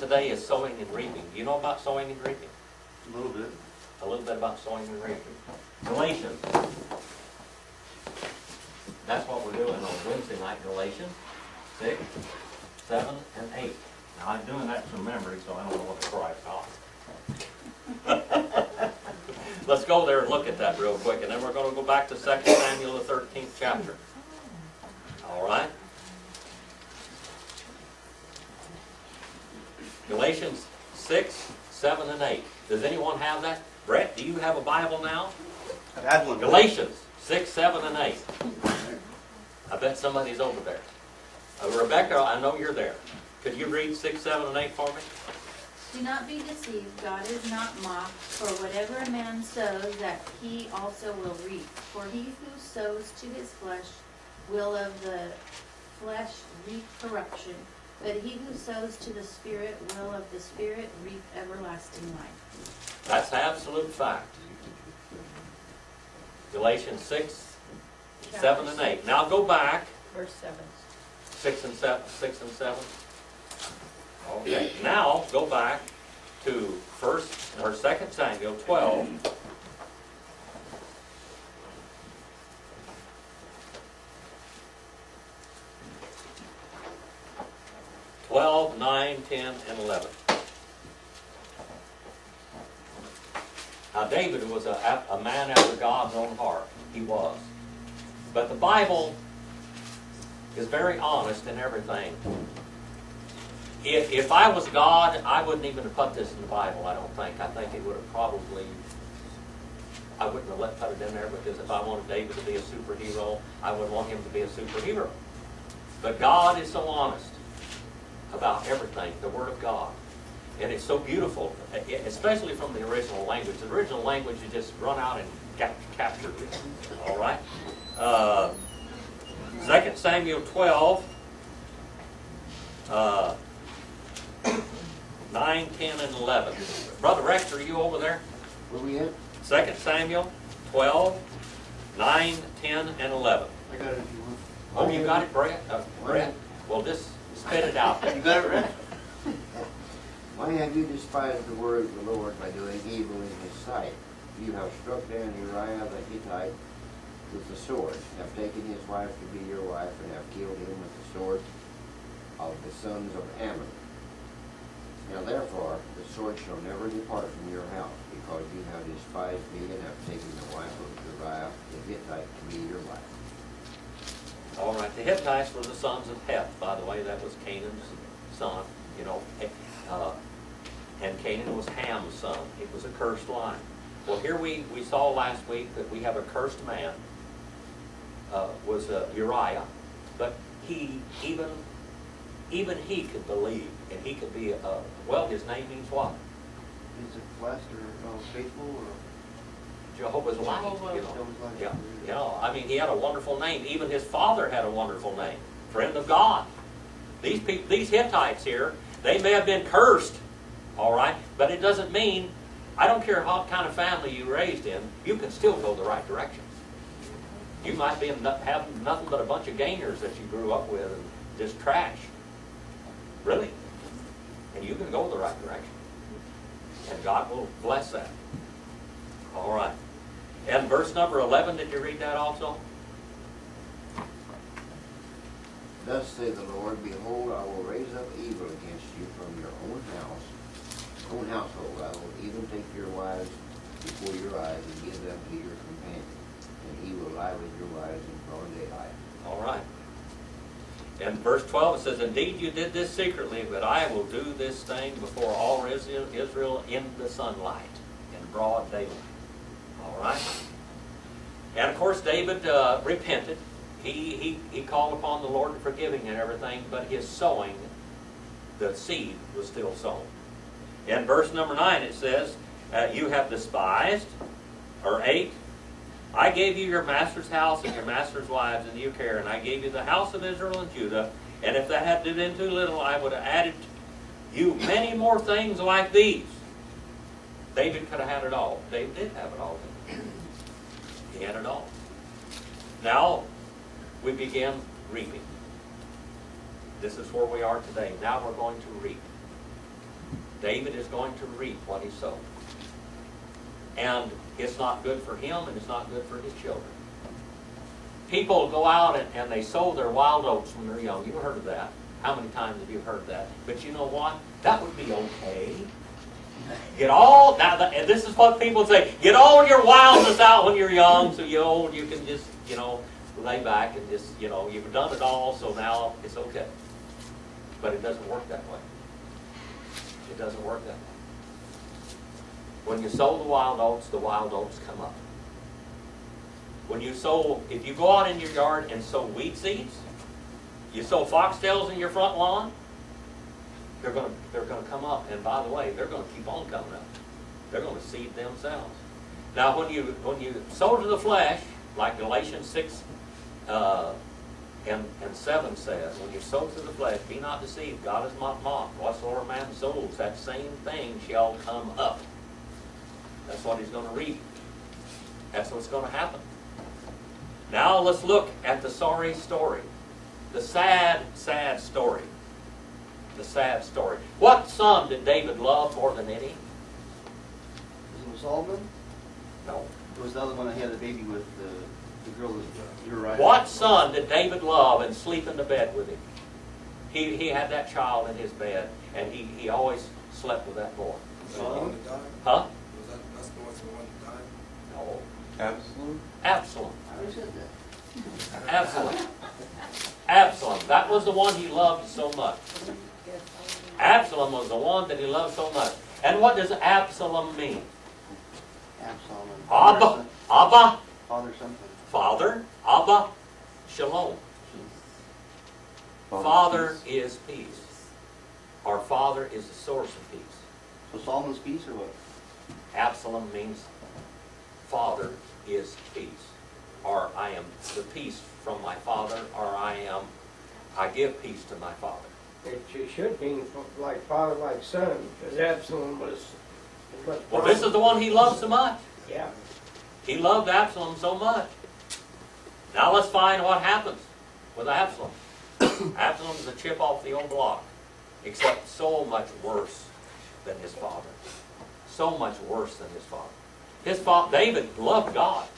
today is sowing and reaping. Do you know about sowing and reaping? A little bit. A little bit about sowing and reaping. Galatians. That's what we're doing on Wednesday night. Galatians 6, 7, and 8. Now I'm doing that from memory, so I don't know what the Christ off. Let's go there and look at that real quick, and then we're going to go back to 2 Samuel, the 13th chapter. All right? Galatians 6, 7, and 8. Does anyone have that? Brett, do you have a Bible now? I've had one. Galatians 6, 7, and 8. I bet somebody's over there. Rebecca, I know you're there. Could you read 6, 7, and 8 for me? Do not be deceived, God is not mocked, for whatever a man sows, that he also will reap. For he who sows to his flesh will of the flesh reap corruption, but he who sows to the Spirit will of the Spirit reap everlasting life. That's absolute fact. Galatians 6, 7, and 8. Now go back. Verse 7. 6 and 7. 6 and 7. Okay. Now go back to 2 Samuel 12. 12, 9, 10, and 11. Now David was a man after God's own heart. He was. But the Bible is very honest in everything. If I was God, I wouldn't even have put this in the Bible, I don't think. I think it would have probably, I wouldn't have put it in there, because if I wanted David to be a superhero, I would want him to be a superhero. But God is so honest about everything, the Word of God. And it's so beautiful, especially from the original language. The original language you just run out and capture it. All right? 2 Samuel 12, 9, 10, and 11. Brother Rex, are you over there? Where we at? 2 Samuel 12, 9, 10, and 11. I got it if you want. Oh, you got it, Brett? Brett? Well, just spit it out. You got it, Rick? Why have you despised the word of the Lord by doing evil in his sight? You have struck down Uriah the Hittite with the sword, have taken his wife to be your wife, and have killed him with the sword of the sons of Ammon. Now therefore, the sword shall never depart from your house, because you have despised me and have taken the wife of Uriah the Hittite to be your wife. All right, the Hittites were the sons of Heth, by the way. That was Canaan's son, you know. And Canaan was Ham's son. It was a cursed line. Well, here we saw last week that we have a cursed man, was Uriah, but he, even he could believe, and he could be, well, his name means what? Is it blessed or faithful or? Jehovah's light, you know. Jehovah's light. Yeah, you know, I mean, he had a wonderful name. Even his father had a wonderful name, friend of God. These people, these Hittites here, they may have been cursed, all right, but it doesn't mean, I don't care what kind of family you raised in, you can still go the right direction. You might be have nothing but a bunch of gainers that you grew up with and just trash. Really. And you can go the right direction. And God will bless that. All right. And verse number 11, did you read that also? Thus saith the Lord, behold, I will raise up evil against you from your own household. I will even take your wives before your eyes and give them to your companions, and he will lie with your wives in broad daylight. All right. And verse 12, it says, indeed you did this secretly, but I will do this thing before all Israel in the sunlight, in broad daylight. All right. And of course, David repented. He called upon the Lord to forgive him and everything, but his sowing, the seed was still sown. In verse number 9 it says, you have despised, or 8, I gave you your master's house and your master's wives and your care, and I gave you the house of Israel and Judah, and if that had been too little, I would have added you many more things like these. David could have had it all. David did have it all. He had it all. Now, we begin reaping. This is where we are today. Now we're going to reap. David is going to reap what he sowed. And it's not good for him, and it's not good for his children. People go out and they sow their wild oats when they're young. You've heard of that. How many times have you heard that? But you know what? That would be okay. Get all, now, and this is what people say, get all your wildness out when you're young, so you're old, you can just, lay back and just, you've done it all, so now it's okay. But it doesn't work that way. It doesn't work that way. When you sow the wild oats come up. When you sow, if you go out in your yard and sow wheat seeds, you sow foxtails in your front lawn, they're going to come up, and by the way, they're going to keep on coming up. They're going to seed themselves. Now, when you sow to the flesh, like Galatians 6 and 7 says, when you sow to the flesh, be not deceived. God is not mocked. Whatsoever man sows, that same thing shall come up. That's what he's going to reap. That's what's going to happen. Now let's look at the sorry story. The sad, sad story. The sad story. What son did David love more than any? Was it Solomon? No. It was the other one that had a baby with the girl that Uriah. What son did David love and sleep in the bed with him? He had that child in his bed, and he always slept with that boy. Solomon? Huh? That's the one that died? No. Absalom? Absalom. I said that. Absalom. Absalom. That was the one he loved so much. Absalom was the one that he loved so much. And what does Absalom mean? Absalom. Abba. Abba. Father something. Father. Abba. Shalom. Father is peace. Our Father is the source of peace. So Solomon's peace or what? Absalom means Father is peace. Or I am the peace from my Father, or I give peace to my Father. It should mean like father, like son, because Absalom was much. Well, this is the one he loved so much. Yeah. He loved Absalom so much. Now let's find what happens with Absalom. Absalom is a chip off the old block, except so much worse than his father. So much worse than his father. His father, David, loved God.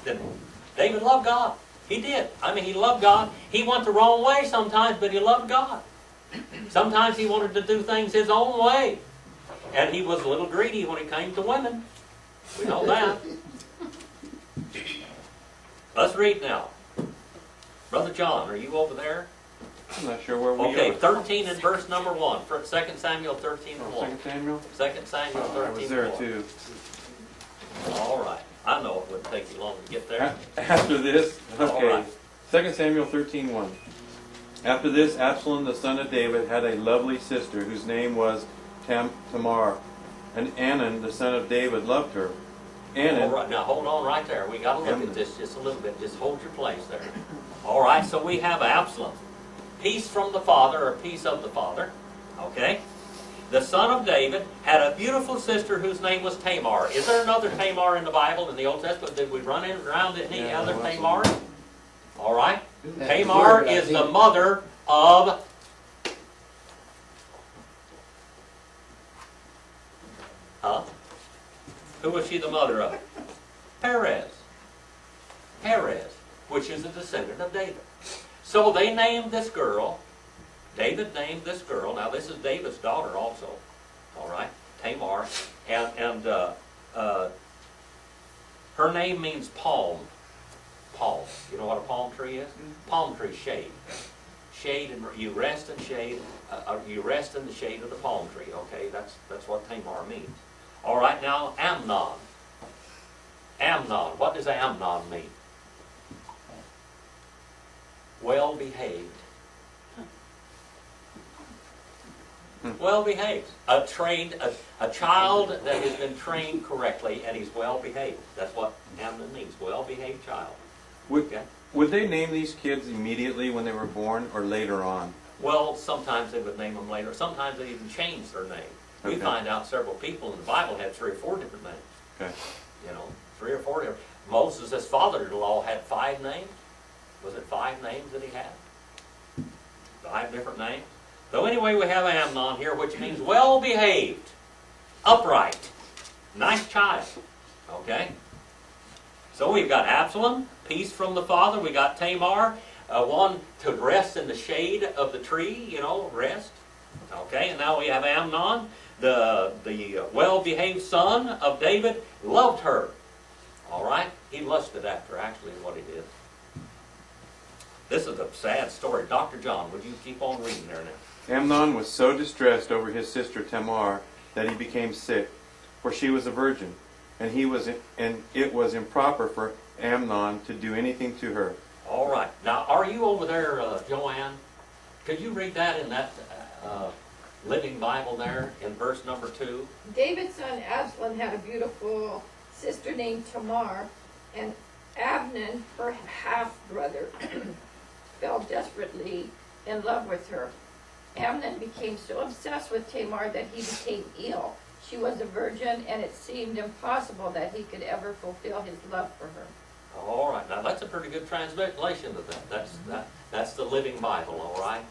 Didn't he? David loved God. He did. I mean, he loved God. He went the wrong way sometimes, but he loved God. Sometimes he wanted to do things his own way. And he was a little greedy when it came to women. We know that. Let's read now. Brother John, are you over there? I'm not sure where we Okay, are. 13 and verse number 1. 2 Samuel 13 and 1. 2 Samuel? 2 Samuel 13 I was there and 1. too. All right. I know it wouldn't take you long to get there. After this, All okay. right. 2 Samuel 13:1. After this, Absalom the son of David had a lovely sister whose name was Tamar, and Amnon the son of David loved her. All Amnon, right, now hold on right there. We got to look at this just a little bit. Just hold your place there. All right, so we have Absalom. Peace from the father, or peace of the father. Okay? The son of David had a beautiful sister whose name was Tamar. Is there another Tamar in the Bible, in the Old Testament? Did we run around any Yeah, other there was Tamar? All right. That's Tamar weird, I is the think. mother of... Huh? Who was she the mother of? Perez. Perez, which is a descendant of David. So they named this girl, David named this girl, now this is David's daughter also, all right, Tamar, and her name means palm. Palm. You know what a palm tree is? Palm tree, shade. Shade, and you rest in shade. You rest in the shade of the palm tree. Okay, that's what Tamar means. All right, now Amnon. Amnon. What does Amnon mean? Well behaved. Well behaved. A child that has been trained correctly, and he's well behaved. That's what Amnon means. Well behaved child. Okay. would they name these kids immediately when they were born or later on? Well, sometimes they would name them later. Sometimes they even change their name. We Okay. find out several people in the Bible had 3 or 4 different names. Okay. You know, 3 or 4 different. Moses' his father-in-law had 5 names. Was it 5 names that he had? 5 different names. So anyway, we have Amnon here, which means well-behaved, upright, nice child. Okay? So we've got Absalom, peace from the father. We got Tamar, one to rest in the shade of the tree, rest. Okay, and now we have Amnon, the well-behaved son of David, loved her. All right? He lusted after her, actually, is what he did. This is a sad story. Dr. John, would you keep on reading there now? Amnon was so distressed over his sister Tamar that he became sick, for she was a virgin, and it was improper for Amnon to do anything to her. All right. Now, are you over there, Joanne? Could you read that in that Living Bible there in verse number 2? David's son Absalom had a beautiful sister named Tamar, and Amnon, her half-brother, fell desperately in love with her. Amnon became so obsessed with Tamar that he became ill. She was a virgin, and it seemed impossible that he could ever fulfill his love for her. All right. Now, that's a pretty good translation of that. That's the Living Bible, all right?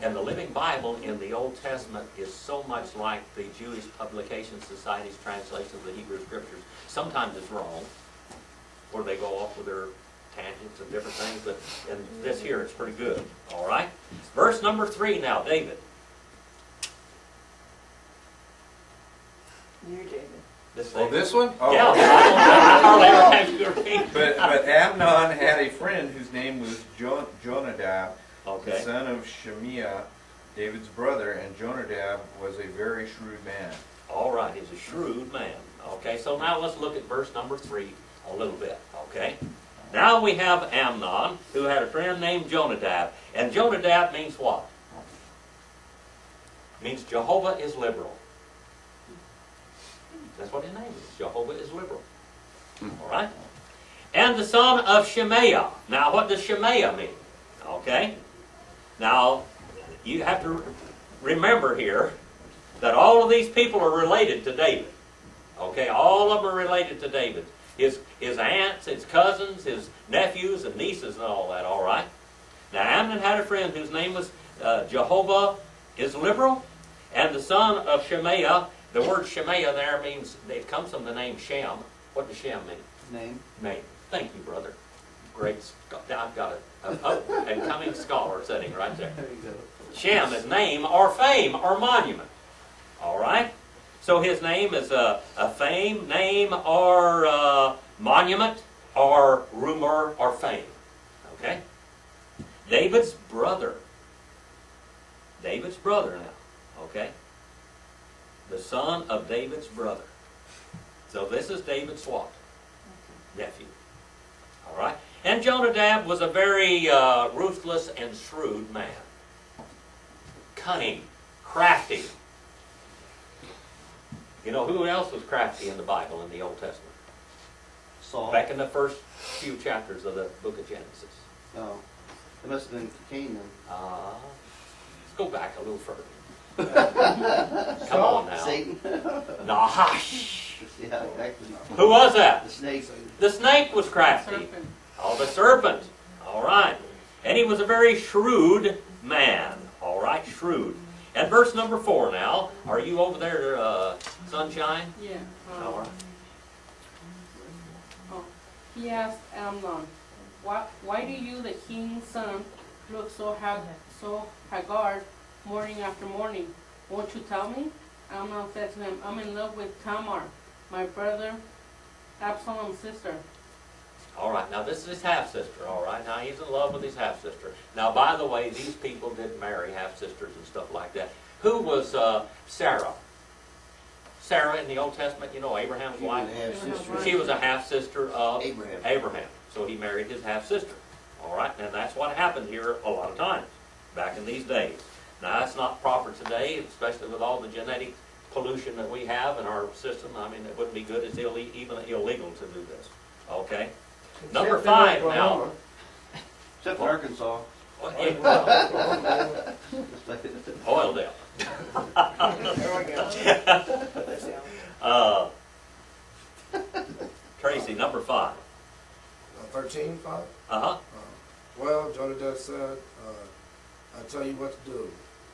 And the Living Bible in the Old Testament is so much like the Jewish Publication Society's translation of the Hebrew Scriptures. Sometimes it's wrong, or they go off with their tangents and different things, but in this here, it's pretty good. All right? Verse number 3 now, David. You're David. This one? Oh, Yeah, okay. I hardly ever have you read. But Amnon had a friend whose name was Jonadab, the Okay. son of Shemiah, David's brother, and Jonadab was a very shrewd man. All right, he's a shrewd man. Okay, so now let's look at verse number 3 a little bit. Okay? Now we have Amnon, who had a friend named Jonadab. And Jonadab means what? It means Jehovah is liberal. That's what his name is. Jehovah is liberal. All right? And the son of Shemaiah. Now, what does Shemaiah mean? Okay? Now, you have to remember here that all of these people are related to David. Okay? All of them are related to David. His aunts, his cousins, his nephews and nieces and all that, all right? Now, Amnon had a friend whose name was Jehovah is liberal, and the son of Shemaiah. The word Shemaiah there means, it comes from the name Shem. What does Shem mean? Name? Name. Thank you, brother. Great. I've got a coming scholar sitting right there. There you go. Shem is name or fame or monument. All right? So his name is a fame, name, or monument, or rumor, or fame. Okay? David's brother. David's brother now. Okay? The son of David's brother. So this is David's what? Nephew. All right? And Jonadab was a very ruthless and shrewd man. Cunning, crafty. You know who else was crafty in the Bible in the Old Testament? Saul. Back in the first few chapters of the book of Genesis. Oh. It must have been Cain then. Let's go back a little further. Come on now. Satan. Nahash. Yeah, actually. Who was that? The snake. The snake was crafty. Oh, the serpent. All right. And he was a very shrewd man. All right, shrewd. And verse number 4 now. Are you over there, Sunshine? Yeah. All right. He asked Amnon, why do you, the king's son, look so haggard morning after morning? Won't you tell me? Amnon said to him, I'm in love with Tamar, my brother Absalom's sister. All right, now this is his half-sister, all right? Now he's in love with his half-sister. Now, by the way, these people did marry half-sisters and stuff like that. Who was Sarah? Sarah in the Old Testament, you know, Abraham's She wife? was a half-sister. She was a half-sister of Abraham. So he married his half-sister. All right, and that's what happened here a lot of times back in these days. Now, that's not proper today, especially with all the genetic pollution that we have in our system. I mean, it wouldn't be good. It's even illegal to do this. Okay? Number 5 now. Except for Arkansas. Well, yeah, Oildale. Tracy, number 5. 13, 5? Uh-huh. Well, Jonadab said, I tell you what to do.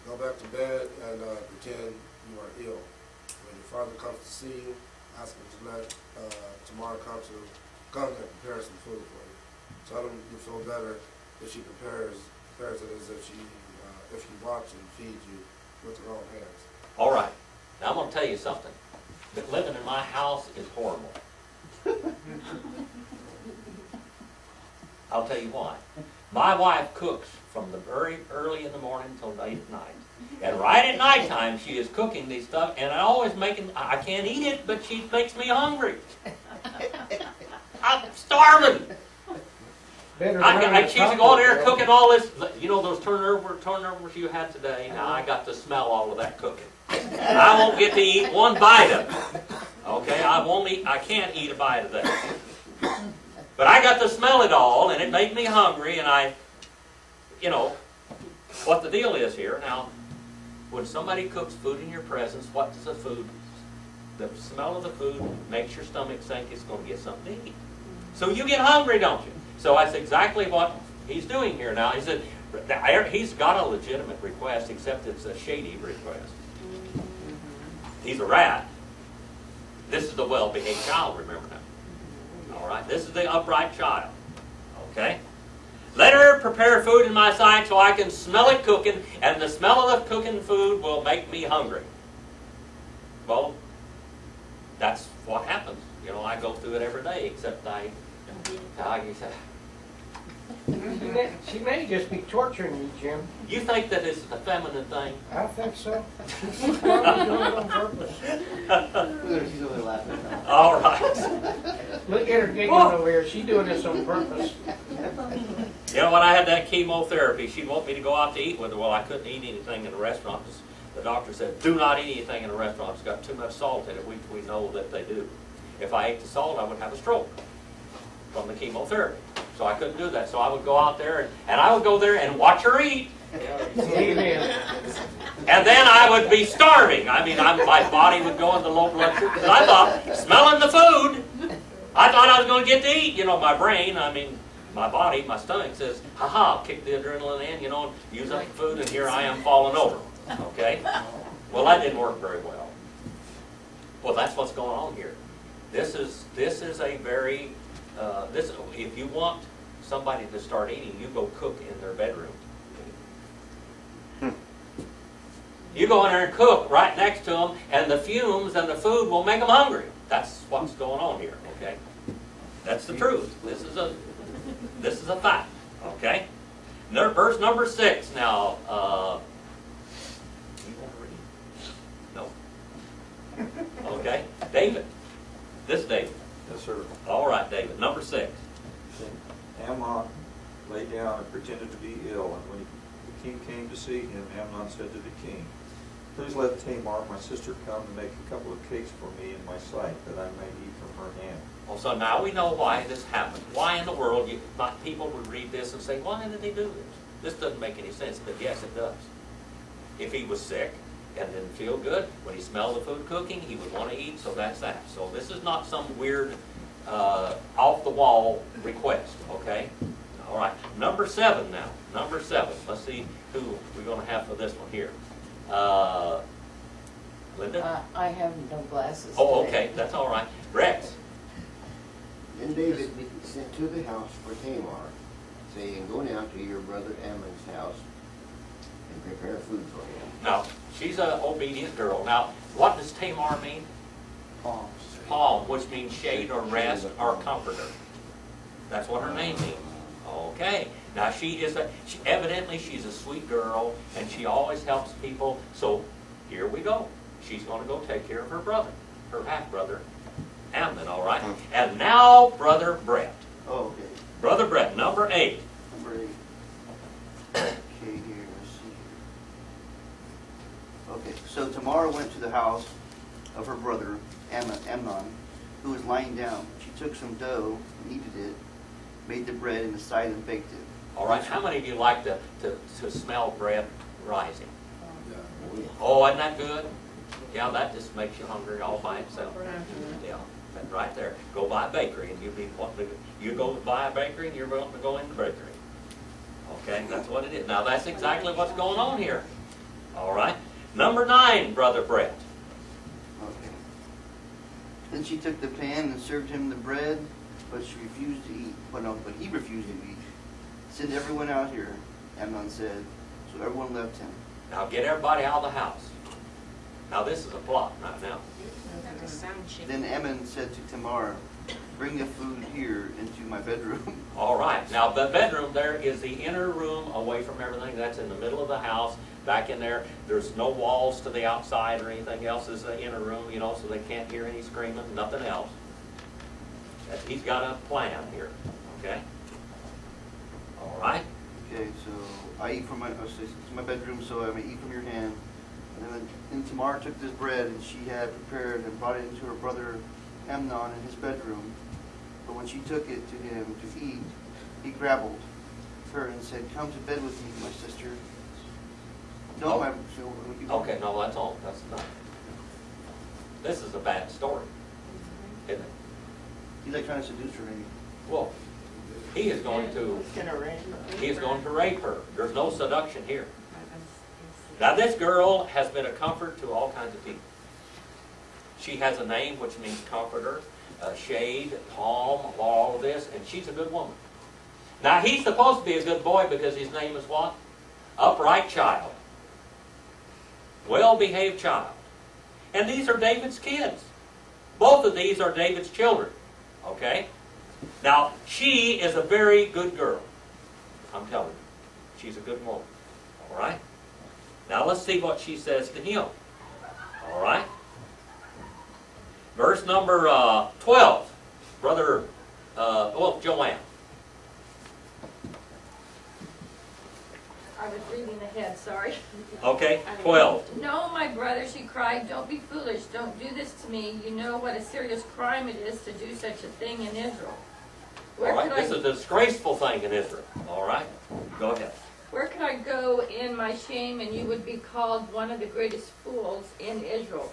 Go back to bed and pretend you are ill. When your father comes to see you, ask him to let Tamar come and prepare some food for you. Tell him you feel better if she prepares it as if she walks and feeds you with her own hands. All right. Now I'm going to tell you something. That living in my house is horrible. I'll tell you why. My wife cooks from the very early in the morning till late at night. And right at nighttime, she is cooking these stuff, and I can't eat it, but she makes me hungry. I'm starving. She's going there cooking all this, those turnovers you had today. Now I got to smell all of that cooking. I won't get to eat one bite of it. Okay, I can't eat a bite of that. But I got to smell it all, and it made me hungry, and what the deal is here. Now, when somebody cooks food in your presence, what does the smell of the food makes your stomach think it's going to get something to eat. So you get hungry, don't you? So that's exactly what he's doing here now. He said he's got a legitimate request, except it's a shady request. He's a rat. This is the well-behaved child, remember now. All right, this is the upright child. Okay? Let her prepare food in my sight so I can smell it cooking, and the smell of the cooking food will make me hungry. Well, that's what happens. I go through it every day, except She may just be torturing you, Jim. You think that it's a feminine thing? I think so. She's probably doing it on purpose. She's over laughing now. All right. Look at her giggling over here. She's doing this on purpose. When I had that chemotherapy, she'd want me to go out to eat with her. Well, I couldn't eat anything in the restaurant. The doctor said, do not eat anything in a restaurant. It's got too much salt in it. We know that they do. If I ate the salt, I would have a stroke from the chemotherapy. So I couldn't do that. So I would go out there, and I would go there and watch her eat. Amen. And then I would be starving. My body would go into low blood sugar. Because I thought, smelling the food, I thought I was going to get to eat. My brain, my body, my stomach says, ha-ha, kick the adrenaline in, and use up the food, and here I am falling over. Okay? Well, that didn't work very well. Well, that's what's going on here. This is a very, if you want somebody to start eating, you go cook in their bedroom. You go in there and cook right next to them, and the fumes and the food will make them hungry. That's what's going on here, okay? That's the truth. This is a fact, okay? Verse number 6. Now, you want to read? No. Okay. David. This David. Yes, sir. All right, David. Number 6. Amnon lay down and pretended to be ill, and when the king came to see him, Amnon said to the king, please let Tamar, my sister, come and make a couple of cakes for me in my sight, that I may eat from her hand. Well, so now we know why this happened. Why in the world people would read this and say, why did he do this? This doesn't make any sense, but yes, it does. If he was sick and didn't feel good, when he smelled the food cooking, he would want to eat, so that's that. So this is not some weird, off-the-wall request, okay? All right, number 7 now. Number 7. Let's see who we're going to have for this one here. Linda? I have no glasses Oh, today. okay, that's all right. Rex? Then David sent to the house for Tamar, saying, go now to your brother Ammon's house and prepare food for him. Now, she's an obedient girl. Now, what does Tamar mean? Palm, which means shade or rest or comforter. That's what her name means. Okay. Now, evidently she's a sweet girl, and she always helps people. So, here we go. She's going to go take care of her brother, her half-brother, Amnon, all right? And now, Brother Brett. Oh, okay. Brother Brett, number 8. Number 8. Okay, here, let's see here. Okay, so Tamar went to the house of her brother, Amnon, who was lying down. She took some dough, kneaded it, made the bread in the side, and baked it. All right, how many of you like to smell bread rising? Yeah. Oh, isn't that good? Yeah, that just makes you hungry all by itself. Yeah, that's right there. Go by a bakery, and you go by a bakery, and you're wanting to go in the bakery. Okay, that's what it is. Now, that's exactly what's going on here. All right. Number 9, Brother Brett. Okay. Then she took the pan and served him the bread, but she refused to eat. But he refused to eat. Send everyone out here, Amnon said. So everyone left him. Now get everybody out of the house. Now this is a plot right now. Then Ammon said to Tamar, bring the food here into my bedroom. All right. Now the bedroom there is the inner room away from everything. That's in the middle of the house. Back in there, there's no walls to the outside or anything else. This is the inner room, you know, so they can't hear any screaming, nothing else. He's got a plan here, okay? All right. Okay, so I eat from it's my bedroom, so I may eat from your hand. And then Tamar took this bread and she had prepared and brought it into her brother Amnon in his bedroom. But when she took it to him to eat, he grappled her and said, come to bed with me, my sister. No, Oh. my Okay, no, that's all. That's not. This is a bad story, isn't it? He's like trying to seduce her, maybe. Well, he is going to rape her. There's no seduction here. Now this girl has been a comfort to all kinds of people. She has a name which means comforter, shade, calm, all of this, and she's a good woman. Now he's supposed to be a good boy because his name is what? Upright child. Well-behaved child. And these are David's kids. Both of these are David's children. Okay? Now, she is a very good girl. I'm telling you. She's a good woman. All right? Now, let's see what she says to him. All right? Verse number 12. Brother, Joanne. I was reading ahead, sorry. Okay, 12. No, my brother, she cried, don't be foolish. Don't do this to me. You know what a serious crime it is to do such a thing in Israel. All right, this is a disgraceful thing in Israel. All right? Go ahead. Where could I go in my shame and you would be called one of the greatest fools in Israel?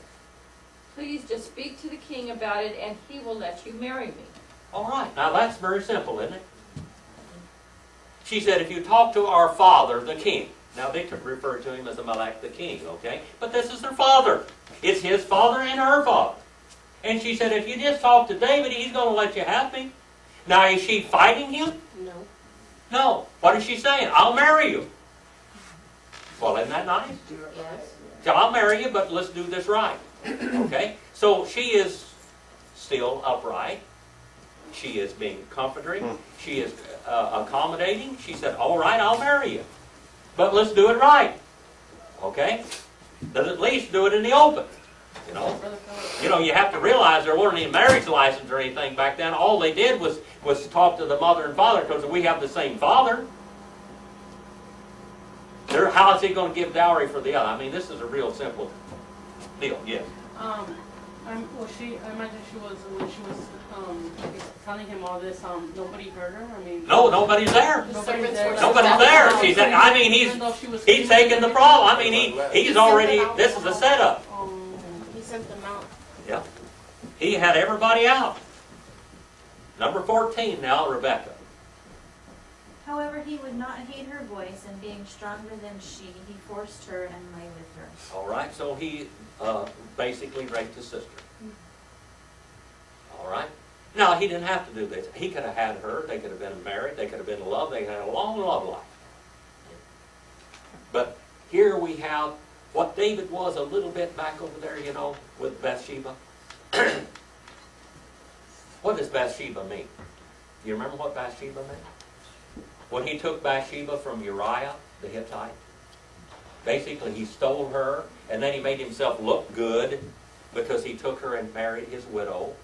Please just speak to the king about it and he will let you marry me. All right, now that's very simple, isn't it? She said, if you talk to our father, the king. Now they could refer to him as Amalek, the king, okay? But this is their father. It's his father and her father. And she said, if you just talk to David, he's going to let you have me. Now, is she fighting him? No. No. What is she saying? I'll marry you. Well, isn't that nice? Yes. So I'll marry you, but let's do this right. Okay? So she is still upright. She is being comforting. She is accommodating. She said, all right, I'll marry you. But let's do it right. Okay? Let's at least do it in the open. You know? You have to realize there wasn't any marriage license or anything back then. All they did was talk to the mother and father because we have the same father. How is he going to give dowry for the other? I mean, this is a real simple deal. Yes. I imagine when she was telling him all this, nobody heard her. I mean, No, nobody's there. nobody's there. Nobody's there. She's. I mean, he's taking the problem. I mean, he's already. This is a setup. He sent them out. Yeah. He had everybody out. Number 14 now, Rebecca. However, he would not heed her voice, and being stronger than she, he forced her and lay with her. All right, so he basically raped his sister. All right. Now, he didn't have to do this. He could have had her. They could have been married. They could have been in love. They had a long love life. But here we have what David was a little bit back over there, with Bathsheba. What does Bathsheba mean? Do you remember what Bathsheba meant? When he took Bathsheba from Uriah, the Hittite, basically he stole her, and then he made himself look good because he took her and married his widow.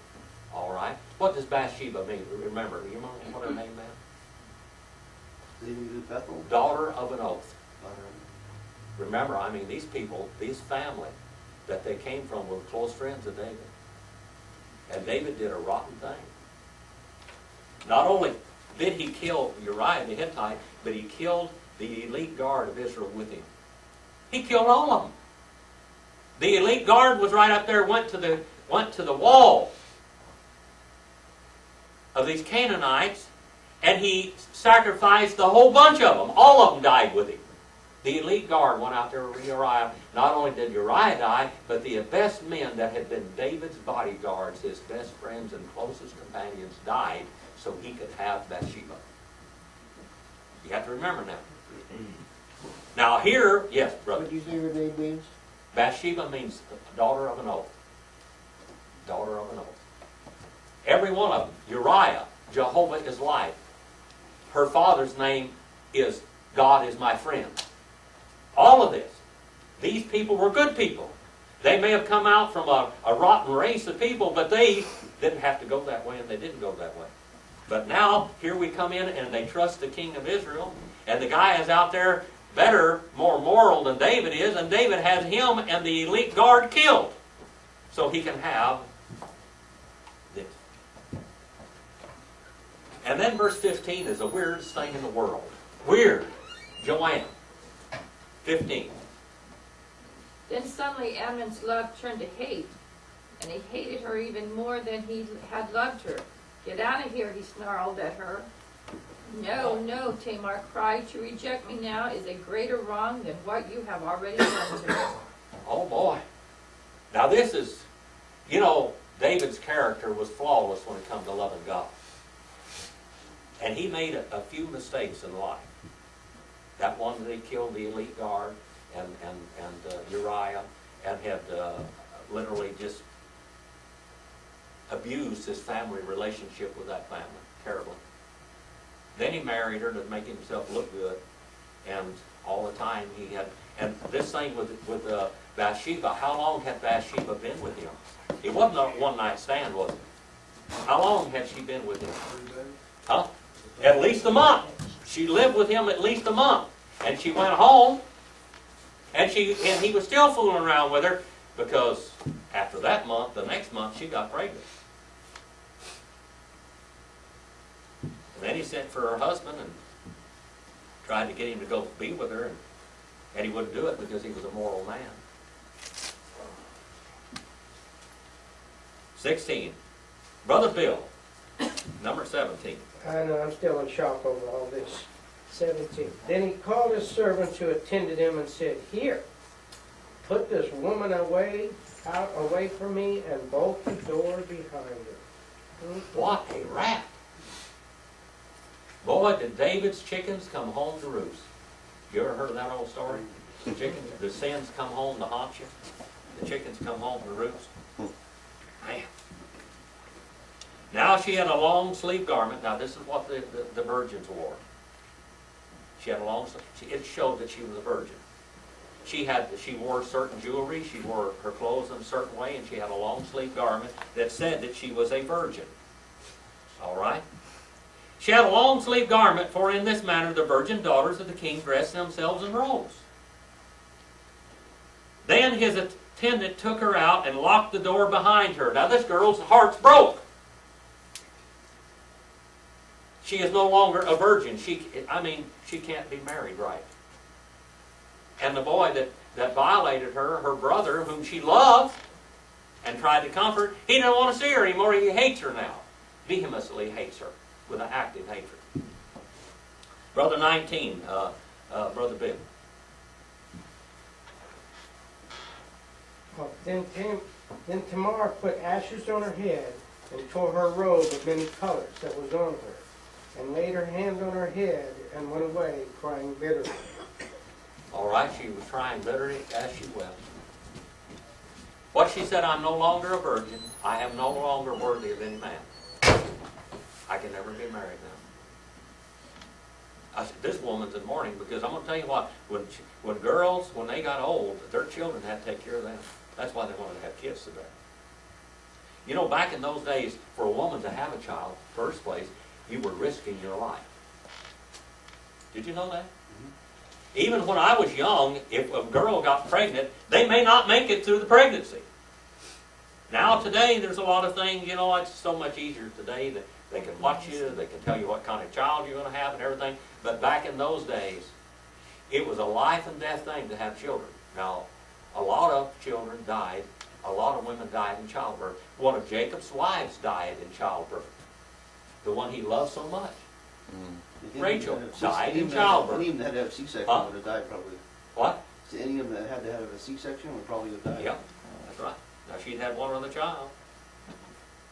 All right. What does Bathsheba mean? Remember, you remember what her name meant? Bethel? Daughter of an oath. Remember, I mean, these people, this family that they came from were close friends of David. And David did a rotten thing. Not only did he kill Uriah the Hittite, but he killed the elite guard of Israel with him. He killed all of them. The elite guard was right up there, went to the wall of these Canaanites, and he sacrificed the whole bunch of them. All of them died with him. The elite guard went out there with Uriah. Not only did Uriah die, but the best men that had been David's bodyguards, his best friends and closest companions, died so he could have Bathsheba. You have to remember now. Now here, yes, brother. What did you say her name means? Bathsheba means daughter of an oath. Daughter of an oath. Every one of them. Uriah, Jehovah is life. Her father's name is God is my friend. All of this. These people were good people. They may have come out from a rotten race of people, but they didn't have to go that way, and they didn't go that way. But now, here we come in, and they trust the king of Israel, and the guy is out there better, more moral than David is, and David has him and the elite guard killed so he can have this. And then verse 15 is the weirdest thing in the world. Weird. Joanne. 15. Then suddenly Amnon's love turned to hate, and he hated her even more than he had loved her. Get out of here, he snarled at her. No, no, Tamar cried. To reject me now is a greater wrong than what you have already done to me. Oh boy. Now this is, you know, David's character was flawless when it comes to loving God. And he made a few mistakes in life. That one that he killed the elite guard and Uriah, and had literally just abused his family relationship with that family terribly. Then he married her to make himself look good, and all the time he had. And this thing with Bathsheba, how long had Bathsheba been with him? It wasn't a one-night stand, was it? How long had she been with him? 3 days. Huh? At least a month. She lived with him at least a month. And she went home, and he was still fooling around with her, because after that month, the next month, she got pregnant. And then he sent for her husband and tried to get him to go be with her, and he wouldn't do it because he was a moral man. 16. Brother Bill, number 17. I know, I'm still in shock over all this. 17. Then he called his servants who attended him and said, Here, put this woman away from me, and bolt the door behind her. What a rat! Boy, did David's chickens come home to roost. You ever heard of that old story? The chickens, the sins come home to haunt you. The chickens come home to roost. Man. Now she had a long sleeve garment. Now this is what the virgins wore. She had a long sleeve. It showed that she was a virgin. She wore certain jewelry. She wore her clothes in a certain way, and she had a long sleeve garment that said that she was a virgin. All right. She had a long sleeve garment, for in this manner the virgin daughters of the king dressed themselves in robes. Then his attendant took her out and locked the door behind her. Now this girl's heart's broke. She is no longer a virgin. She can't be married right. And the boy that violated her, her brother, whom she loved and tried to comfort, he didn't want to see her anymore. He hates her now. Vehemently hates her with an active hatred. Brother 19, Brother Bill. Oh, then Tamar put ashes on her head and tore her robe of many colors that was on her, and laid her hands on her head and went away, crying bitterly. All right, she was crying bitterly as she wept. What she said, I'm no longer a virgin. I am no longer worthy of any man. I can never be married now. I said, this woman's in mourning, because I'm going to tell you what, when girls, when they got old, their children had to take care of them. That's why they wanted to have kids so bad. You know, back in those days, for a woman to have a child, first place, you were risking your life. Did you know that? Mm-hmm. Even when I was young, if a girl got pregnant, they may not make it through the pregnancy. Now today, there's a lot of things, you know, it's so much easier today that they can watch you, they can tell you what kind of child you're going to have and everything. But back in those days, it was a life and death thing to have children. Now, a lot of children died. A lot of women died in childbirth. One of Jacob's wives died in childbirth. The one he loved so much. Rachel died in childbirth. He even had to have C-section, would have died probably. What? So any of them that had to have a C-section would probably have died. Yep, that's right. Now, she'd had one other child,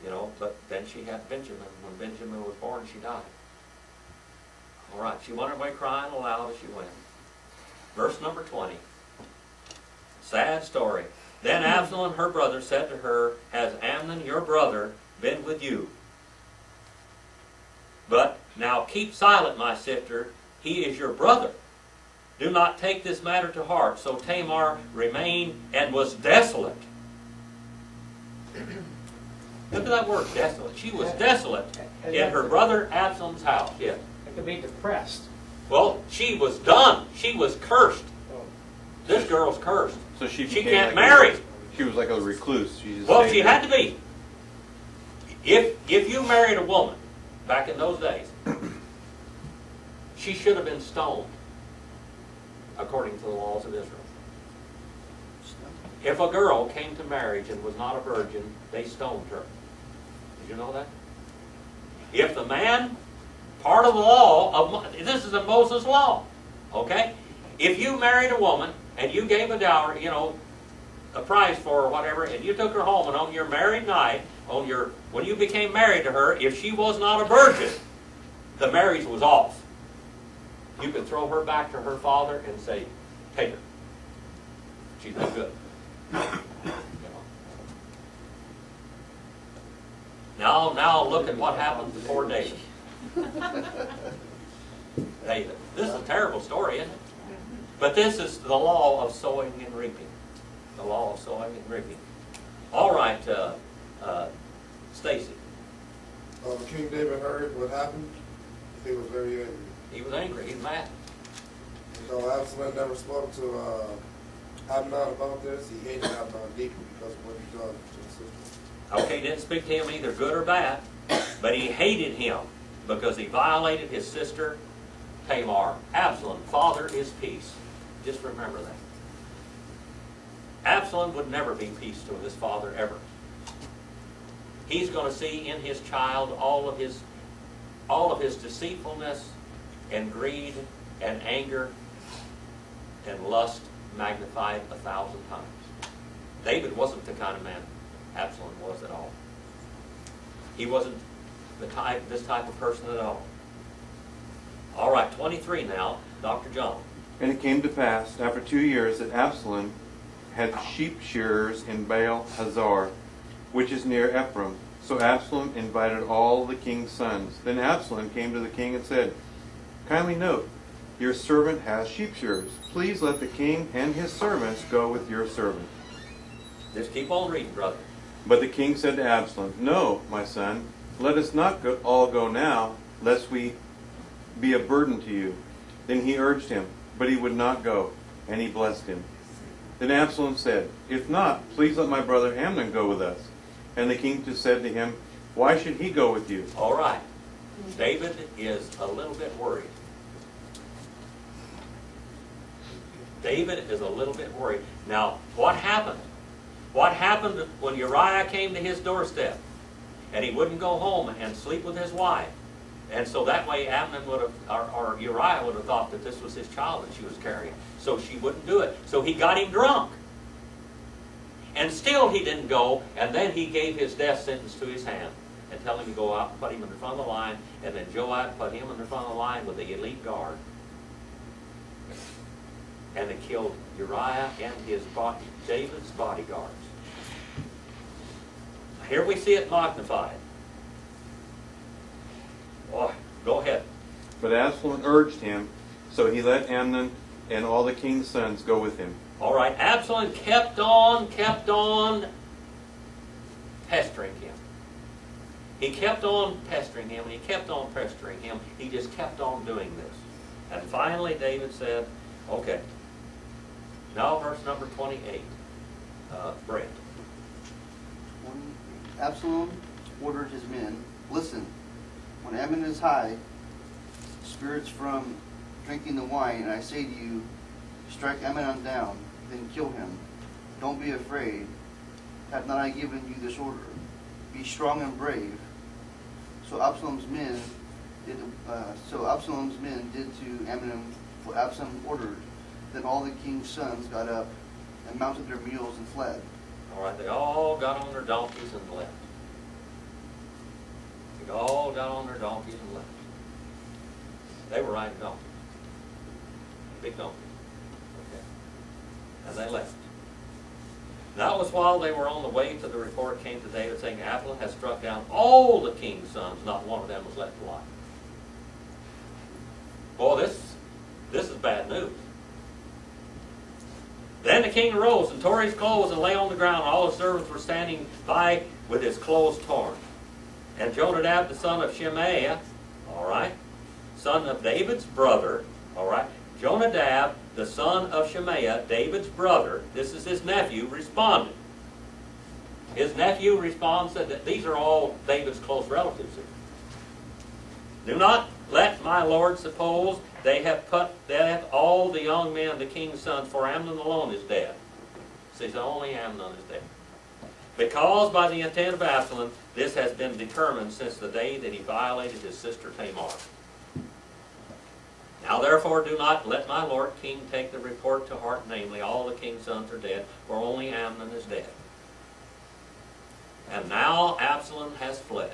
you know, but then she had Benjamin. When Benjamin was born, she died. All right, she went away crying aloud as she went. Verse number 20. Sad story. Then Absalom, her brother, said to her, has Amnon, your brother, been with you? But now keep silent, my sister. He is your brother. Do not take this matter to heart. So Tamar remained and was desolate. Look at that word, desolate. She was desolate in her brother Absalom's house. Yes. It could be depressed. Well, she was done. She was cursed. Oh. This girl's cursed. So she She became can't like marry. She was like a recluse. She just Well, stayed she there. had to be. If you married a woman back in those days, she should have been stoned according to the laws of Israel. If a girl came to marriage and was not a virgin, they stoned her. Did you know that? If the man, part of the law, this is in Moses' law, okay? If you married a woman and you gave a dowry, you know, a price for her or whatever, and you took her home, and on your married night, when you became married to her, if she was not a virgin, the marriage was off. You could throw her back to her father and say, take her. She's no good. You know. Now look at what happened to poor David. David. This is a terrible story, isn't it? But this is the law of sowing and reaping. The law of sowing and reaping. All right, Stacy. King David heard what happened. He was very angry. He was angry. He was mad. So Absalom never spoke to Amnon about this. He hated Amnon deeply because of what he done to his sister. Okay, didn't speak to him either good or bad, but he hated him because he violated his sister Tamar. Absalom, father is peace. Just remember that. Absalom would never be peace to his father ever. He's going to see in his child all of his deceitfulness and greed and anger and lust magnified 1,000 times. David wasn't the kind of man Absalom was at all. He wasn't this type of person at all. All right, 23 now, Dr. John. And it came to pass, after 2 years, that Absalom had sheep shearers in Baal Hazor, which is near Ephraim. So Absalom invited all the king's sons. Then Absalom came to the king and said, kindly note, your servant has sheep shearers. Please let the king and his servants go with your servant. Just keep on reading, brother. But the king said to Absalom, no, my son, let us not all go now, lest we be a burden to you. Then he urged him, but he would not go, and he blessed him. Then Absalom said, if not, please let my brother Amnon go with us. And the king said to him, why should he go with you? All right. David is a little bit worried. David is a little bit worried. Now, what happened? What happened when Uriah came to his doorstep and he wouldn't go home and sleep with his wife? And so that way Amnon would have, or Uriah would have thought that this was his child that she was carrying. So she wouldn't do it. So he got him drunk. And still he didn't go, and then he gave his death sentence to his hand and tell him to go out and put him in the front of the line, and then Joab put him in the front of the line with the elite guard. And they killed Uriah and David's bodyguards. Here we see it magnified. Oh, go ahead. But Absalom urged him, so he let Amnon and all the king's sons go with him. All right, Absalom kept on pestering him. He kept on pestering him, and he kept on pestering him. He just kept on doing this. And finally David said, okay. Now verse number 28. Brent. Absalom ordered his men, listen, when Amnon is high, spirits from drinking the wine, and I say to you, strike Amnon down, then kill him. Don't be afraid. Have not I given you this order? Be strong and brave. So Absalom's men did to Amnon what Absalom ordered. Then all the king's sons got up and mounted their mules and fled. All right, they all got on their donkeys and left. They all got on their donkeys and left. They were riding donkeys. Big donkeys. Okay. And they left. That was while they were on the way till the report came to David saying, Absalom has struck down all the king's sons, not one of them was left alive. Boy, this is bad news. Then the king arose and tore his clothes and lay on the ground. All his servants were standing by with his clothes torn. And Jonadab, the son of Shemaiah, all right, son of David's brother, all right, Jonadab, the son of Shemaiah, David's brother, this is his nephew, responded. His nephew responds that these are all David's close relatives here. Do not let my lord suppose they have put death all the young men, the king's sons, for Amnon alone is dead. Says only Amnon is dead. Because by the intent of Absalom, this has been determined since the day that he violated his sister Tamar. Now therefore do not let my lord king take the report to heart, namely, all the king's sons are dead, for only Amnon is dead. And now Absalom has fled.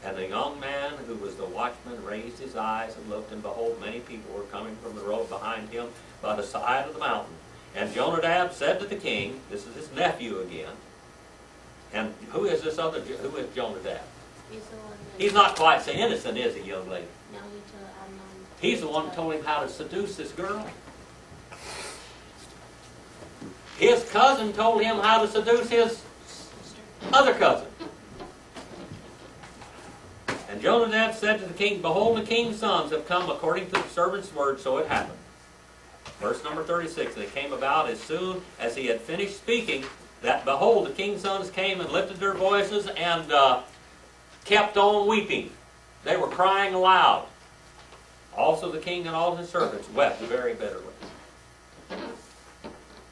And the young man who was the watchman raised his eyes and looked, and behold, many people were coming from the road behind him by the side of the mountain. And Jonadab said to the king, this is his nephew again, and who is this other, who is Jonadab? He's the one that. He's not quite so innocent, is he, young lady? No, you told Amnon. He's the one who told him how to seduce this girl. His cousin told him how to seduce his other cousin. And Jonadab said to the king, behold, the king's sons have come according to the servant's word, so it happened. Verse number 36, and it came about as soon as he had finished speaking, that behold, the king's sons came and lifted their voices and kept on weeping. They were crying aloud. Also the king and all his servants wept very bitterly.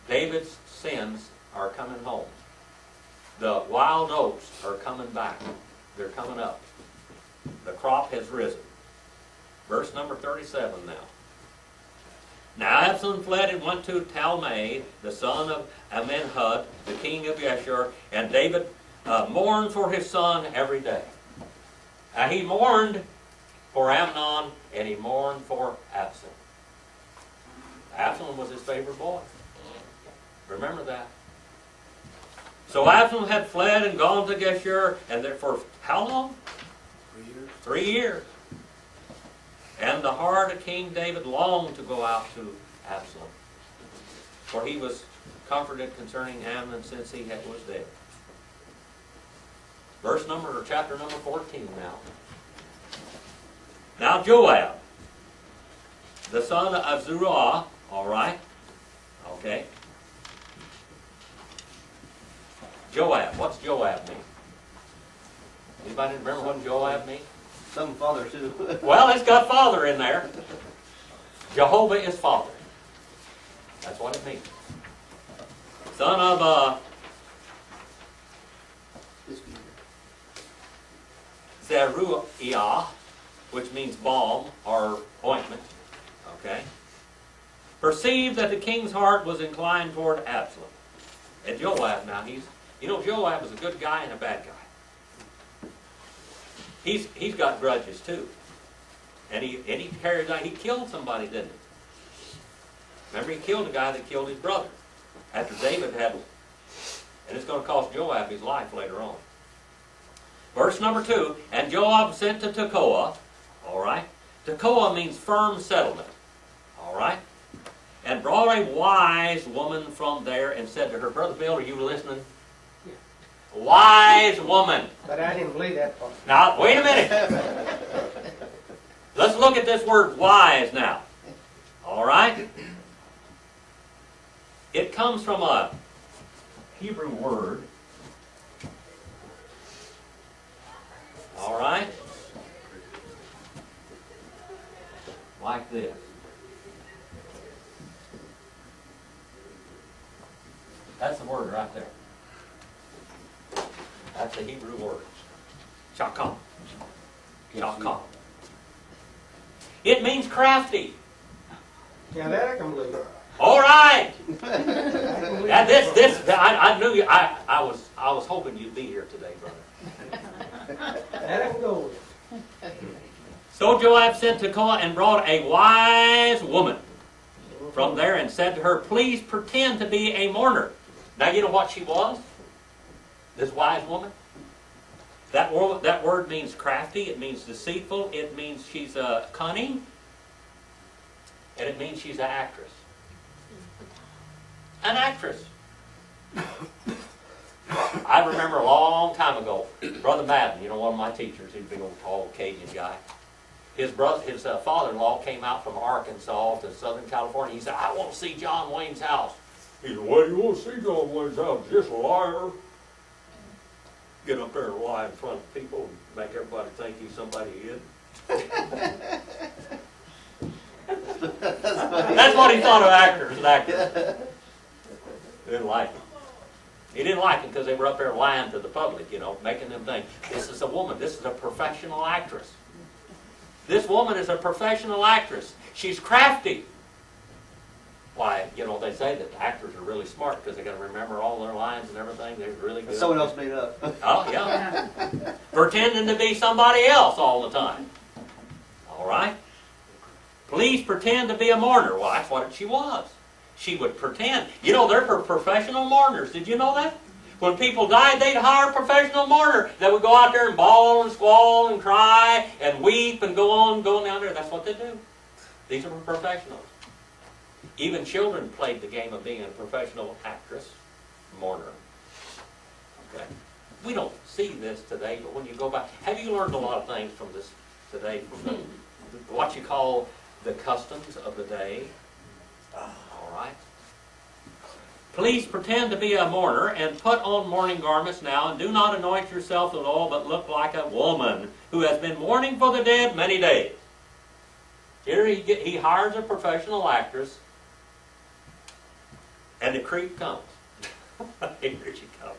David's sins are coming home. The wild oats are coming back. They're coming up. The crop has risen. Verse number 37 now. Now Absalom fled and went to Talmai, the son of Amminhud, the king of Geshur, and David mourned for his son every day. Now he mourned for Amnon, and he mourned for Absalom. Absalom was his favorite boy. Remember that. So Absalom had fled and gone to Geshur, and for how long? 3 years. 3 years. And the heart of King David longed to go out to Absalom, for he was comforted concerning Amnon since he was dead. Chapter number 14 now. Now Joab, the son of Zeruiah, all right, okay. Joab, what's Joab mean? Anybody remember what Joab means? Some father too. Well, it's got father in there. Jehovah is father. That's what it means. Son of Zeruiah, which means balm or ointment. Okay. Perceived that the king's heart was inclined toward Absalom. And Joab now, Joab is a good guy and a bad guy. He's got grudges too. And he carried out, he killed somebody, didn't he? Remember, he killed a guy that killed his brother after David had, and it's going to cost Joab his life later on. Verse number 2, and Joab sent to Tekoa, all right? Tekoa means firm settlement, all right? And brought a wise woman from there and said to her, Brother Bill, are you listening? Wise woman. But I didn't believe that part. Now, wait a minute. Let's look at this word wise now. All right? It comes from a Hebrew word. All right? Like this. That's the word right there. That's the Hebrew word. Shakam. Shakam. It means crafty. Yeah, that I can believe. All right. I can believe Now it. I knew you. I was hoping you'd be here today, brother. That I can go with. So Joab sent to Tekoa and brought a wise woman from there and said to her, "Please pretend to be a mourner." Now you know what she was? This wise woman. That word means crafty. It means deceitful. It means she's cunning, and it means she's an actress. An actress. I remember a long time ago, Brother Madden, you know, one of my teachers, he's a big old tall Cajun guy. His father-in-law came out from Arkansas to Southern California. He said, "I want to see John Wayne's house." He said, "Well, you want to see John Wayne's house? Just a liar." Get up there and lie in front of people and make everybody think he's somebody he isn't. That's what he thought of actors and actors. He didn't like him. He didn't like them because they were up there lying to the public, you know, making them think, this is a woman, this is a professional actress. This woman is a professional actress. She's crafty. Why, you know, they say that actors are really smart because they got to remember all their lines and everything. They're really good. Someone else made up. Oh, yeah. Pretending to be somebody else all the time. All right? Please pretend to be a mourner. Well, that's what she was. She would pretend. You know, they're professional mourners. Did you know that? When people died, they'd hire a professional mourner that would go out there and bawl and squall and cry and weep and go on down there. That's what they do. These are professionals. Even children played the game of being a professional actress, mourner. Okay. We don't see this today, but when you go back, have you learned a lot of things from this today, from what you call the customs of the day? All right. Please pretend to be a mourner and put on mourning garments now, and do not anoint yourself with oil, but look like a woman who has been mourning for the dead many days. Here he hires a professional actress, and the creep comes. Here she comes.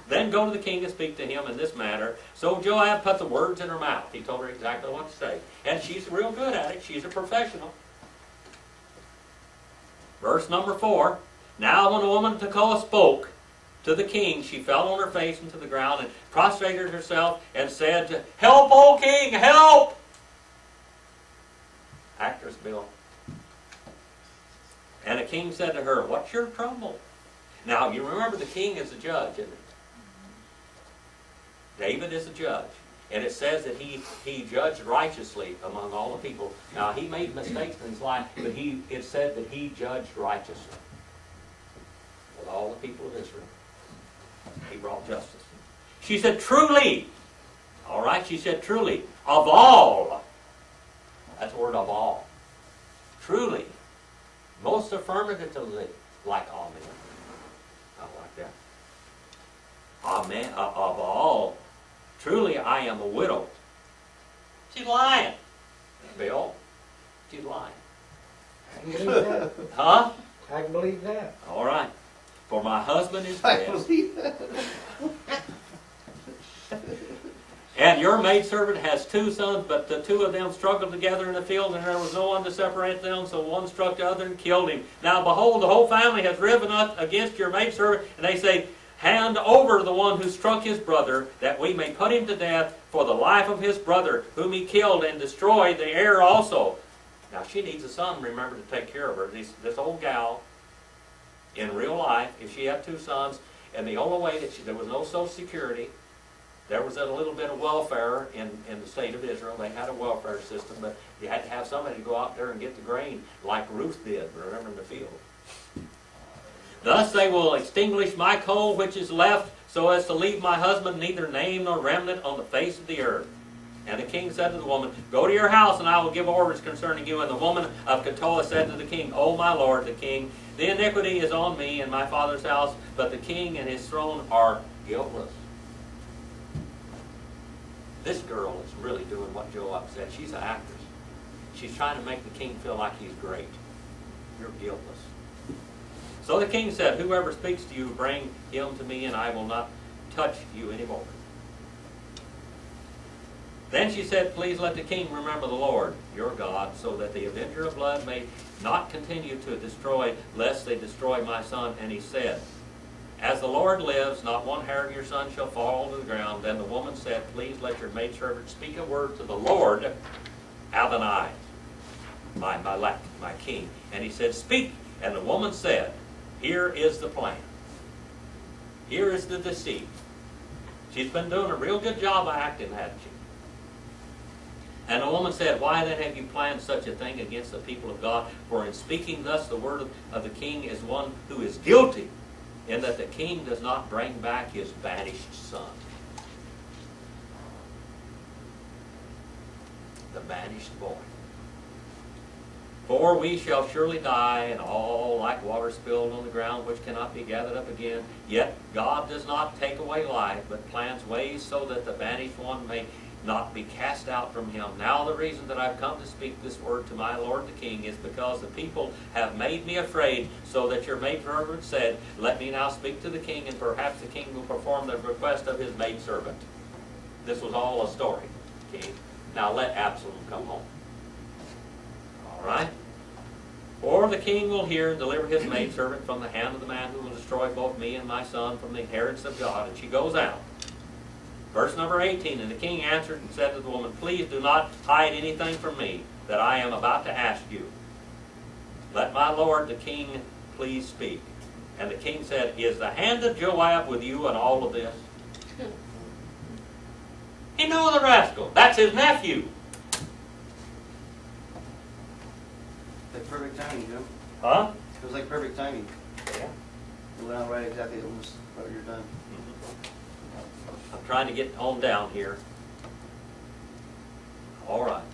Then go to the king and speak to him in this matter. So Joab put the words in her mouth. He told her exactly what to say. And she's real good at it. She's a professional. Verse number 4. Now when the woman of Tekoa spoke to the king, she fell on her face into the ground and prostrated herself and said, "Help, O king, help!" Actress Bill. And the king said to her, "What's your trouble?" Now you remember the king is a judge, isn't it? David is a judge. And it says that he judged righteously among all the people. Now he made mistakes in his life, but it said that he judged righteously with all the people of Israel. He brought justice. She said, "Truly." All right, she said, "Truly, of all." That's the word, of all. Truly, most affirmatively, like amen. I like that. Amen, of all. Truly, I am a widow. She's lying. Bill, she's lying. I can believe that. Huh? I can believe that. All right. For my husband is I dead, believe that. and your maidservant has 2 sons, but the 2 of them struggled together in the field, and there was no one to separate them, so one struck the other and killed him. Now behold, the whole family has riven up against your maidservant, and they say, "Hand over the one who struck his brother, that we may put him to death for the life of his brother, whom he killed, and destroy the heir also." Now she needs a son, remember, to take care of her. This old gal, in real life, if she had 2 sons, and the only way that there was no Social Security, there was a little bit of welfare in the state of Israel. They had a welfare system, but you had to have somebody to go out there and get the grain, like Ruth did, remember, in the field. "Thus they will extinguish my coal which is left, so as to leave my husband neither name nor remnant on the face of the earth." And the king said to the woman, "Go to your house, and I will give orders concerning you." And the woman of Tekoa said to the king, "O my lord the king, the iniquity is on me and my father's house, but the king and his throne are guiltless." This girl is really doing what Joab said. She's an actress. She's trying to make the king feel like he's great. You're guiltless. So the king said, "Whoever speaks to you, bring him to me, and I will not touch you anymore." Then she said, please let the king remember the Lord, your God, so that the avenger of blood may not continue to destroy, lest they destroy my son. And he said, as the Lord lives, not one hair of your son shall fall to the ground. Then the woman said, please let your maidservant speak a word to the Lord, Adonai, my king. And he said, speak. And the woman said, here is the plan. Here is the deceit. She's been doing a real good job of acting, hasn't she? And the woman said, why then have you planned such a thing against the people of God? For in speaking thus, the word of the king is one who is guilty, in that the king does not bring back his banished son. The banished boy. For we shall surely die, and all like water spilled on the ground, which cannot be gathered up again. Yet God does not take away life, but plans ways so that the banished one may not be cast out from him. Now the reason that I've come to speak this word to my lord the king is because the people have made me afraid, so that your maidservant said, let me now speak to the king, and perhaps the king will perform the request of his maidservant. This was all a story, king. Now let Absalom come home. All right? Or the king will hear and deliver his maidservant from the hand of the man who will destroy both me and my son from the inheritance of God. And she goes out. Verse number 18, and the king answered and said to the woman, please do not hide anything from me that I am about to ask you. Let my lord the king please speak. And the king said, is the hand of Joab with you in all of this? He knew the rascal. That's his nephew. Like perfect timing, you know? Huh? It was like perfect timing. Yeah. It went out right exactly almost about your time. I'm trying to get on down here. All right.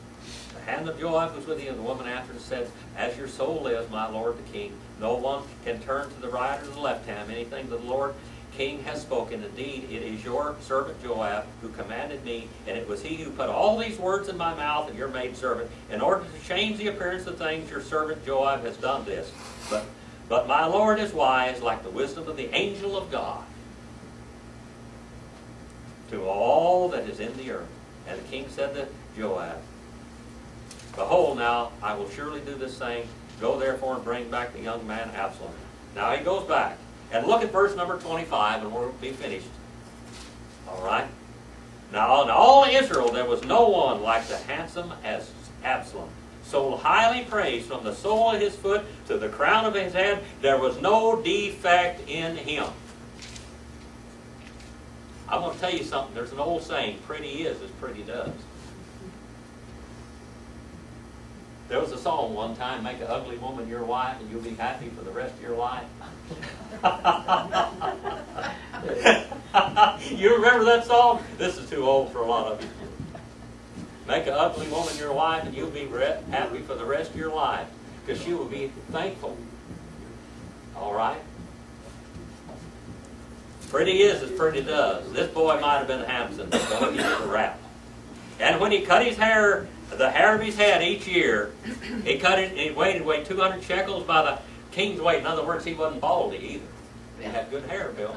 The hand of Joab was with you, and the woman answered and said, as your soul lives, my lord the king, no one can turn to the right or the left hand anything that the Lord king has spoken. Indeed, it is your servant Joab who commanded me, and it was he who put all these words in my mouth and your maidservant. In order to change the appearance of things, your servant Joab has done this. But my Lord is wise, like the wisdom of the angel of God, to all that is in the earth. And the king said to Joab, behold, now I will surely do this thing. Go therefore and bring back the young man Absalom. Now he goes back. And look at verse number 25, and we'll be finished. All right? Now in all Israel there was no one like the handsome as Absalom, so highly praised from the sole of his foot to the crown of his head. There was no defect in him. I'm going to tell you something. There's an old saying, pretty is as pretty does. There was a song one time, make an ugly woman your wife and you'll be happy for the rest of your life. You remember that song? This is too old for a lot of you. Make an ugly woman your wife and you'll be happy for the rest of your life, because she will be thankful. All right? Pretty is as pretty does. This boy might have been handsome, but don't give it a rap. And when he cut his hair, the hair of his head each year, he cut it, and he weighed 200 shekels by the king's weight. In other words, he wasn't baldy either. He had good hair, Bill.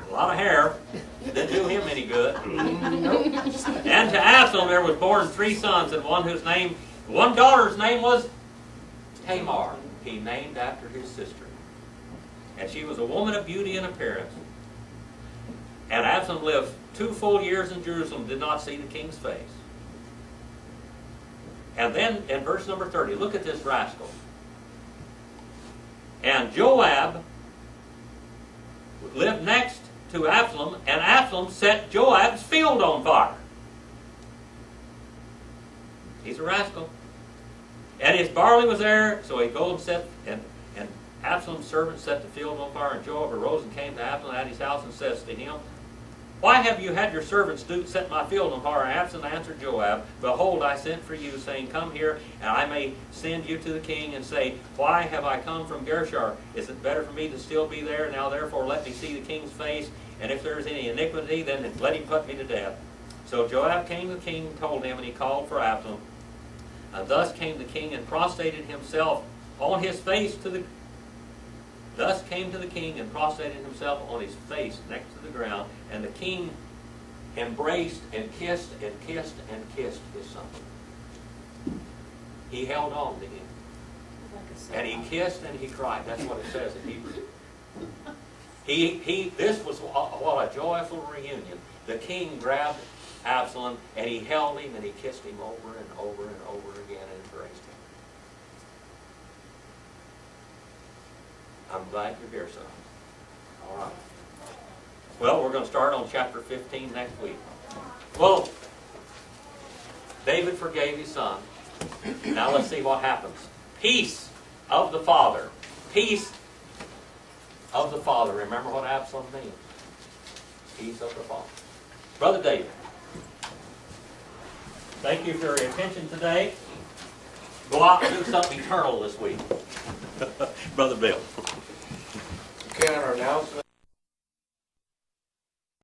A lot of hair. Didn't do him any good. And to Absalom there was born 3 sons, and one daughter's name was Tamar. He named after his sister. And she was a woman of beauty and appearance. And Absalom lived 2 full years in Jerusalem, did not see the king's face. And then in verse number 30, look at this rascal. And Joab lived next to Absalom, and Absalom set Joab's field on fire. He's a rascal. And his barley was there, so he goes and set, and Absalom's servant set the field on fire, and Joab arose and came to Absalom at his house and says to him, why have you had your servants set my field on fire? And Absalom answered Joab, behold, I sent for you, saying, come here, and I may send you to the king, and say, why have I come from Gershar? Is it better for me to still be there? Now therefore let me see the king's face, and if there is any iniquity, then let him put me to death. So Joab came to the king and told him, and he called for Absalom. And thus came the king and prostrated himself on his face to the Thus came to the king and prostrated himself on his face next to the ground. And the king embraced and kissed and kissed and kissed his son. He held on to him. And he kissed and he cried. That's what it says in Hebrew. This was what a joyful reunion. The king grabbed Absalom and he held him and he kissed him over and over and over again and embraced him. I'm glad you're here, son. All right. Well, we're going to start on chapter 15 next week. Well, David forgave his son. Now let's see what happens. Peace of the Father. Peace of the Father. Remember what Absalom means. Peace of the Father. Brother David, thank you for your attention today. Go out and do something eternal this week. Brother Bill. Okay, on our announcement.